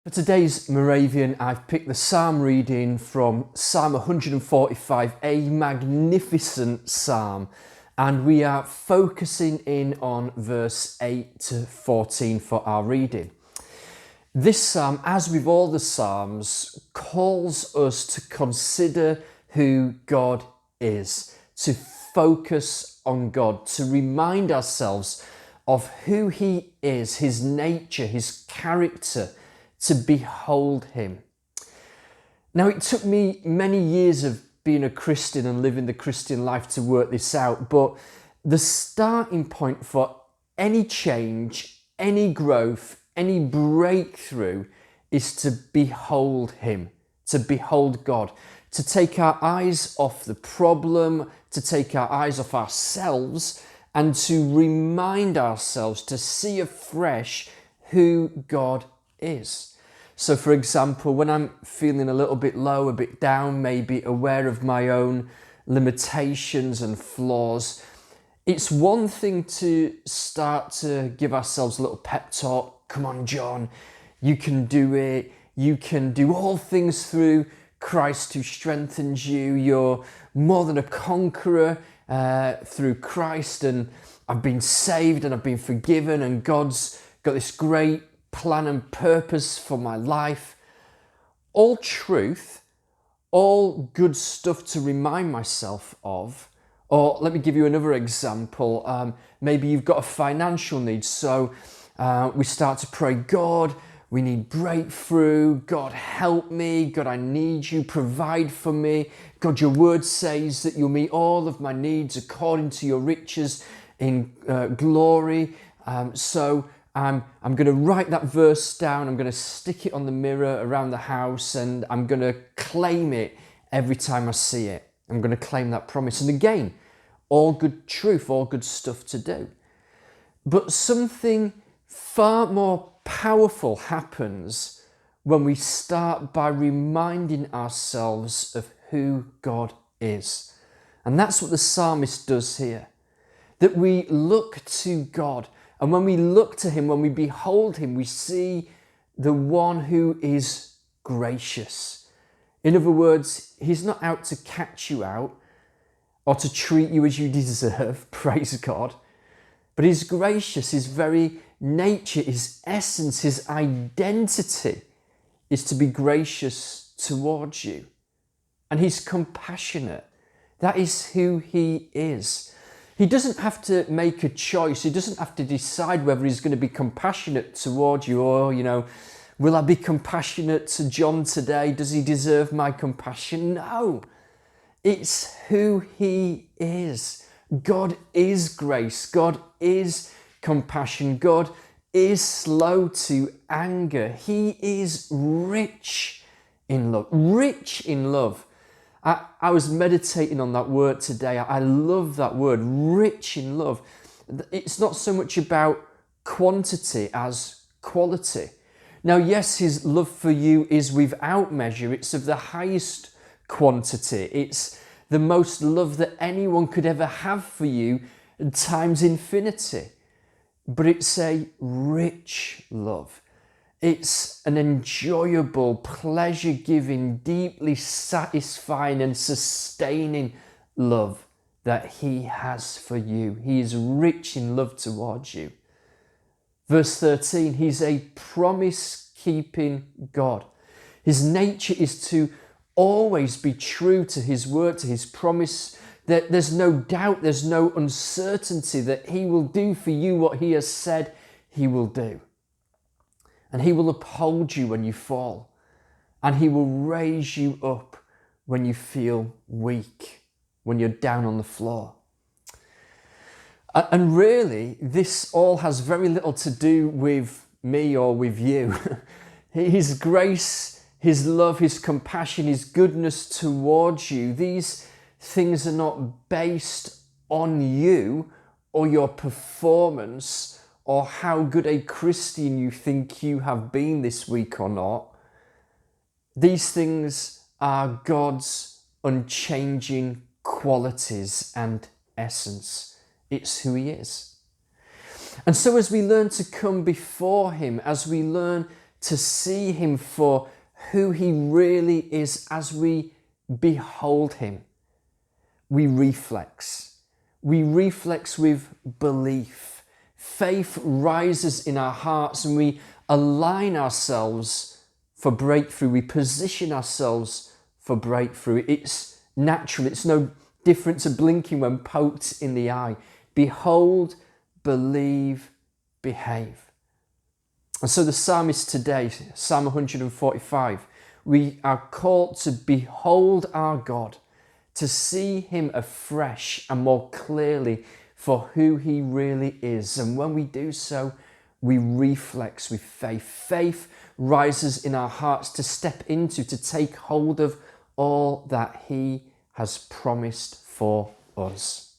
For today's Moravian, I've picked the psalm reading from Psalm 145, a magnificent psalm, and we are focusing in on verse 8 to 14 for our reading. This psalm, as with all the psalms, calls us to consider who God is, to focus on God, to remind ourselves of who He is, His nature, His character, to behold Him. Now, it took me many years of being a Christian and living the Christian life to work this out, but the starting point for any change, any growth, any breakthrough is to behold Him, to behold God, to take our eyes off the problem, to take our eyes off ourselves, and to remind ourselves to see afresh who God is. So, for example, when I'm feeling a little bit low, a bit down, maybe aware of my own limitations and flaws, it's one thing to start to give ourselves a little pep talk. Come on, John, you can do it. You can do all things through Christ who strengthens you. You're more than a conqueror through Christ, and I've been saved and I've been forgiven, and God's got this great plan and purpose for my life. All truth, all good stuff to remind myself of. Or let me give you another example. Maybe you've got a financial need, so we start to pray, God, we need breakthrough. God, help me. God, I need you. Provide for me. God, your word says that you'll meet all of my needs according to your riches in glory. So I'm going to write that verse down. I'm going to stick it on the mirror around the house, and I'm going to claim it every time I see it. I'm going to claim that promise. And again, all good truth, all good stuff to do. But something far more powerful happens when we start by reminding ourselves of who God is. And that's what the psalmist does here. That we look to God. And when we look to Him, when we behold Him, we see the one who is gracious. In other words, He's not out to catch you out or to treat you as you deserve, praise God. But He's gracious. His very nature, His essence, His identity is to be gracious towards you. And He's compassionate. That is who He is. He doesn't have to make a choice. He doesn't have to decide whether He's going to be compassionate toward you, or, will I be compassionate to John today? Does he deserve my compassion? No. It's who He is. God is grace. God is compassion. God is slow to anger. He is rich in love. Rich in love. I was meditating on that word today. I love that word, rich in love. It's not so much about quantity as quality. Now, yes, His love for you is without measure. It's of the highest quantity. It's the most love that anyone could ever have for you times infinity. But it's a rich love. It's an enjoyable, pleasure-giving, deeply satisfying and sustaining love that He has for you. He is rich in love towards you. Verse 13, He's a promise-keeping God. His nature is to always be true to His word, to His promise. That there's no doubt, there's no uncertainty that He will do for you what He has said He will do. And He will uphold you when you fall. And He will raise you up when you feel weak, when you're down on the floor. And really, this all has very little to do with me or with you. His grace, His love, His compassion, His goodness towards you, these things are not based on you or your performance or how good a Christian you think you have been this week or not. These things are God's unchanging qualities and essence. It's who He is. And so as we learn to come before Him, as we learn to see him for who he really is. As we behold him, we reflex. We reflex with belief. Faith rises in our hearts and we align ourselves for breakthrough. We position ourselves for breakthrough. It's natural. It's no different to blinking when poked in the eye. Behold, believe, behave. And so the psalmist today, Psalm 145, we are called to behold our God, to see him afresh and more clearly for who he really is. And when we do so, we reflex with faith. Faith rises in our hearts to step into, to take hold of all that he has promised for us.